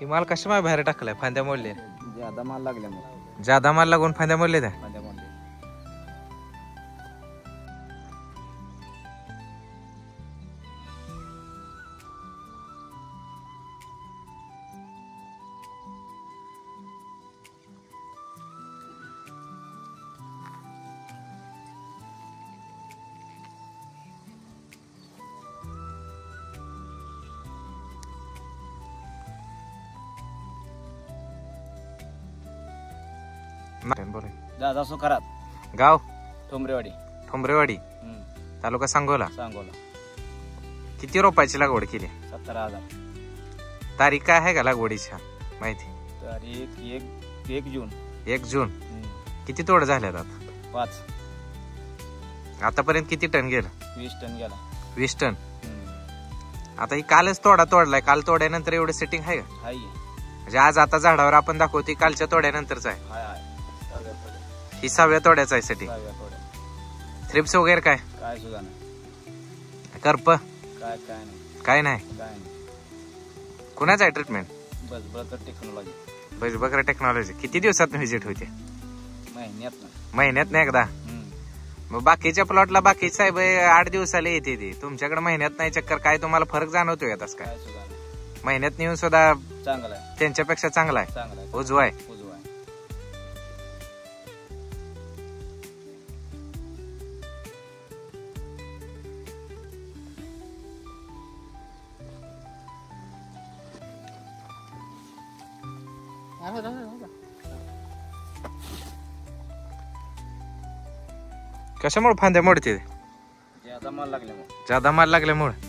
ही माल कशा बाहेर टाकलाय फांद्या मोडले ज्यादा माल लागल्यामुळे ज्यादा माल लागून फांद्या मोडले त्या फांद्या मोडले. बोला दादा सुखारात गाव ठोंबरेवाडी ठोंबरेवाडी तालुका सांगोला सांगोला. किती रोपाची लागवड केली 17,000. तारीख काय आहे का लागवडीची माहिती तारीख 1 जून. 1 जून. किती तोड झाल्यात आता 5. आतापर्यंत किती टन गेलं 20 टन गेला. 20 टन. आता ही कालच तोडलाय काल तोड्यानंतर एवढं सेटिंग आहे का हाय म्हणजे आज आता झाडावर आपण दाखवते कालच्या तोड्यानंतरच आहे हाय हाय. ही 6व्या तोड्याचं आहे सेटिंग. थ्रिप्स वगैरे काय सुद्धा नाही. करप काय नाही. काय नाही. काय नाही. कुणाच आहे ट्रीटमेंट बस बरोबर टेक्नॉलॉजी. बस बघा टेक्नॉलॉजी. किती दिवसात व्हिजिट होते महिन्यात नाही एकदा. मग बाकीच्या प्लॉटला बाकी साहेब 8 दिवसाला येते ती तुमच्याकडे महिन्यात नाही चक्कर काय तुम्हाला फरक जाणवतोय आता काय सुद्धा नाही. महिन्यात नेऊन सुद्धा चांगला आहे. त्यांच्यापेक्षा चांगला आहे चांगला आहे. उजवा आहे. उजवा आहे. कशामुळे फांद्या मोडते ज्यादा माल लागल्यामुळे. ज्यादा माल लागल्यामुळे